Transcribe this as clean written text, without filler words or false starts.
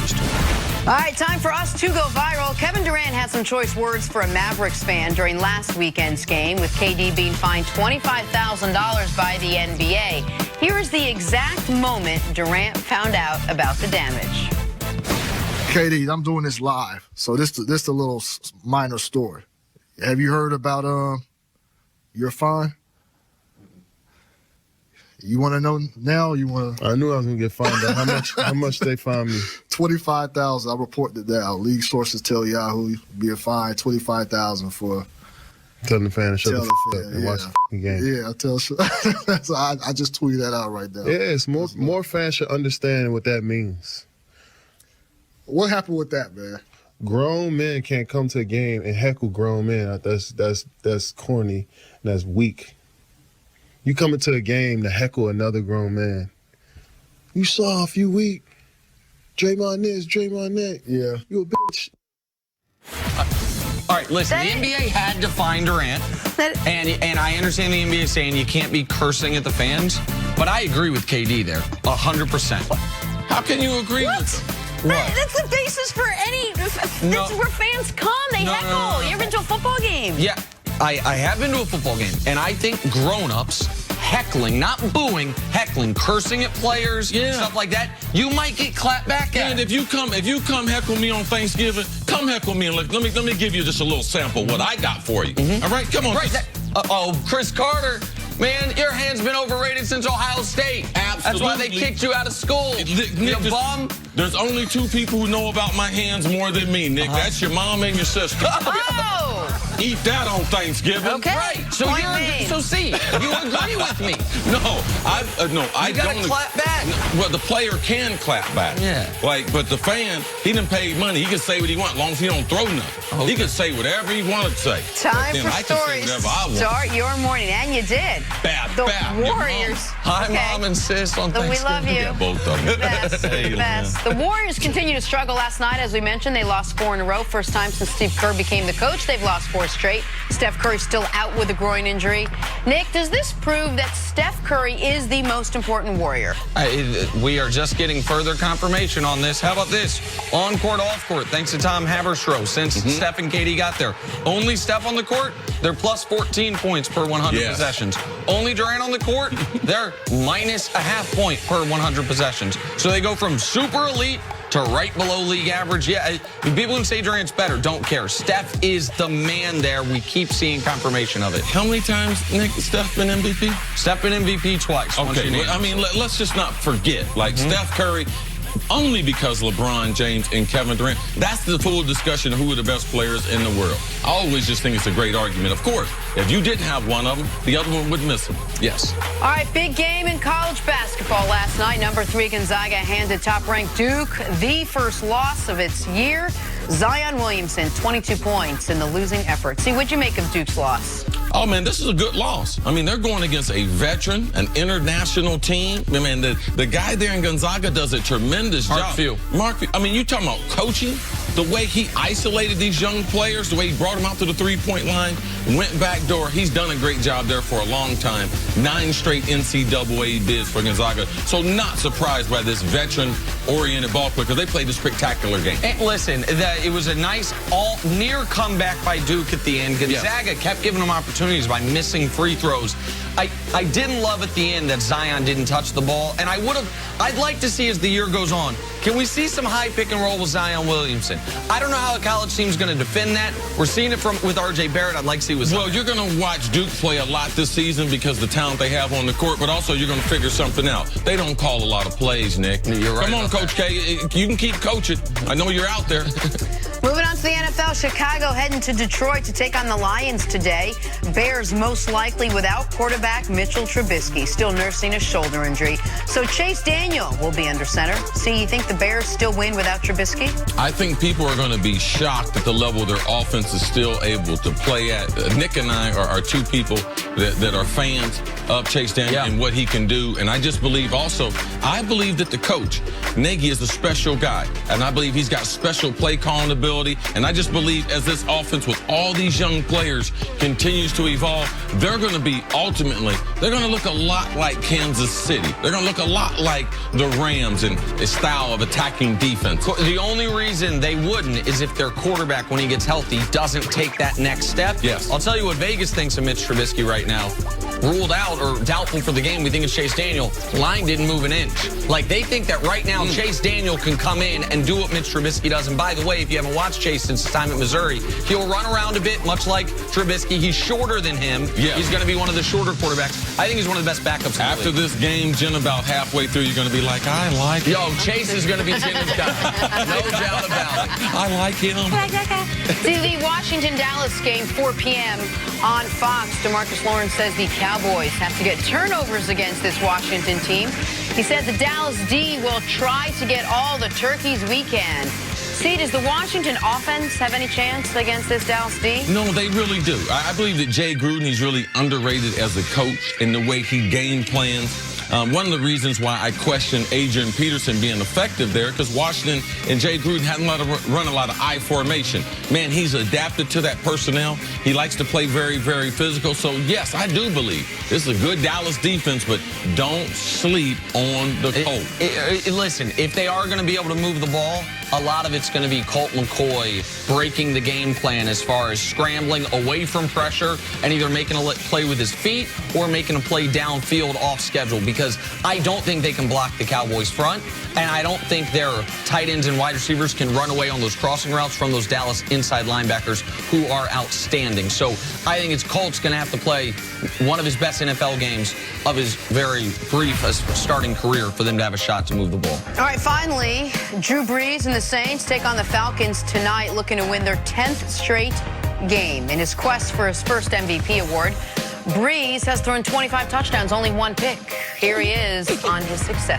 used to. All right, time for us to go viral. Kevin Durant had some choice words for a Mavericks fan during last weekend's game, with KD being fined $25,000 by the NBA. Here is the exact moment Durant found out about the damage. KD, I'm doing this live, so this a little minor story. Have you heard about your fine? You want to know now? You want to? I knew I was gonna get fined out. How much they fined me? $25,000. I reported it down. League sources tell Yahoo being fined $25,000 for telling the fan to shut the f*** up and watch the f***ing game. Yeah, I tell. So I just tweeted that out right now. Yeah, it's more fans should understand what that means. What happened with that, man? Grown men can't come to a game and heckle grown men. That's corny and that's weak. You coming to a game to heckle another grown man. You soft, you weak. Draymond this, Draymond that. Yeah. You a bitch. All right, listen, the NBA had to fine Durant, and I understand the NBA saying you can't be cursing at the fans, but I agree with KD there, 100%. How can you agree with him? What? That's the basis for any. That's where fans come. They heckle. No. You ever been to a football game? Yeah, I have been to a football game, and I think grown-ups heckling, not booing, heckling, cursing at players, stuff like that, you might get clapped back at. And if you come heckle me on Thanksgiving, come heckle me and let me give you just a little sample of what I got for you. All right, come on. Right. Chris Carter. Man, your hand's been overrated since Ohio State. Absolutely. That's why they kicked you out of school. Nick, bum. There's only two people who know about my hands more than me, Nick. That's your mom and your sister. Oh! Eat that on Thanksgiving. Okay. Right. So see, you agree with me. No, I you gotta don't. clap back. Well, the player can clap back. Yeah. But the fan, he done paid money. He can say what he wants, as long as he don't throw nothing. Okay. He can say whatever he wanted to say. Time for I can say stories. whatever I want. Start your morning, and you did. The Warriors. Hi, Mom and Sis on Thanksgiving. We love you. Yeah, both of them. The best. The Warriors continue to struggle last night. As we mentioned, they lost 4 in a row. First time since Steve Kerr became the coach. They've lost 4 straight. Steph Curry's still out with a groin injury. Nick, does this prove that Steph Curry is the most important Warrior? We are just getting further confirmation on this. How about this? On court, off court, thanks to Tom Haberstroh, since Steph and KD got there. Only Steph on the court, they're plus 14 points per 100 possessions. Only Durant on the court, they're minus a half point per 100 possessions. So they go from super elite to right below league average. Yeah, people who say Durant's better don't care. Steph is the man there. We keep seeing confirmation of it. How many times, Nick, Steph been MVP? Steph been MVP twice. Okay, well, I mean, let's just not forget. Like, Steph Curry, only because LeBron James and Kevin Durant, that's the full discussion of who are the best players in the world. I always just think it's a great argument. Of course, if you didn't have one of them, the other one would miss him. Yes. All right, big game in college basketball last night. Number 3 Gonzaga handed top-ranked Duke the first loss of its year. Zion Williamson, 22 points in the losing effort. See, what'd you make of Duke's loss? Oh, man, this is a good loss. I mean, they're going against a veteran, an international team. I mean, the guy there in Gonzaga does a tremendous job. Mark Few. I mean, you talking about coaching? The way he isolated these young players, the way he brought them out to the three-point line, went back door. He's done a great job there for a long time. 9 straight NCAA bids for Gonzaga. So not surprised by this veteran-oriented ball player because they played a spectacular game. And listen, it was a nice near comeback by Duke at the end. Gonzaga kept giving them opportunities by missing free throws. I didn't love at the end that Zion didn't touch the ball, and I'd like to see as the year goes on, can we see some high pick and roll with Zion Williamson? I don't know how a college team's going to defend that. We're seeing it with R.J. Barrett. I'd like to see with Zion. Well, you're going to watch Duke play a lot this season because of the talent they have on the court, but also you're going to figure something out. They don't call a lot of plays, Nick. You're right. Come on, Coach K. You can keep coaching. I know you're out there. Moving on to the NFL, Chicago heading to Detroit to take on the Lions today. Bears most likely without quarterback Mitchell Trubisky, still nursing a shoulder injury. So Chase Daniel will be under center. See, you think the Bears still win without Trubisky? I think people are going to be shocked at the level their offense is still able to play at. Nick and I are two people that are fans of Chase Daniel and what he can do. And I just believe also, I believe that the coach, Nagy, is a special guy. And I believe he's got special play calling ability. And I just believe as this offense with all these young players continues to evolve, they're going to be ultimately, they're going to look a lot like Kansas City. They're going to look a lot like the Rams in a style of attacking defense. The only reason they wouldn't is if their quarterback, when he gets healthy, doesn't take that next step. Yes. I'll tell you what Vegas thinks of Mitch Trubisky right now. Ruled out or doubtful for the game. We think it's Chase Daniel. Line didn't move an inch. Like, they think that right now Chase Daniel can come in and do what Mitch Trubisky does. And by the way, if you haven't watched Chase since his time at Missouri, he'll run around a bit, much like Trubisky. He's shorter than him. Yeah. He's going to be one of the shorter quarterbacks. I think he's one of the best backups. After this game, Jen, about halfway through, you're going to be like, I like him. Yo, Chase is going to be Jen's guy. No doubt about it. I like him. See the Washington-Dallas game, 4 p.m. on Fox. DeMarcus Lawrence says the Cowboys have to get turnovers against this Washington team. He said the Dallas D will try to get all the turkeys we can. See, does the Washington offense have any chance against this Dallas D? No, they really do. I believe that Jay Gruden, he's really underrated as a coach in the way he game plans. One of the reasons why I question Adrian Peterson being effective there, because Washington and Jay Gruden hadn't run a lot of I formation. Man, he's adapted to that personnel. He likes to play very, very physical. So, yes, I do believe this is a good Dallas defense, but don't sleep on the Colts. Listen, if they are going to be able to move the ball, a lot of it's going to be Colt McCoy breaking the game plan as far as scrambling away from pressure and either making a play with his feet or making a play downfield off schedule, because I don't think they can block the Cowboys front, and I don't think their tight ends and wide receivers can run away on those crossing routes from those Dallas inside linebackers who are outstanding. So I think it's Colt's going to have to play one of his best NFL games of his very brief starting career for them to have a shot to move the ball. All right, finally, Drew Brees and the Saints take on the Falcons tonight, looking to win their 10th straight game. In his quest for his first MVP award, Brees has thrown 25 touchdowns, only one pick. Here he is on his success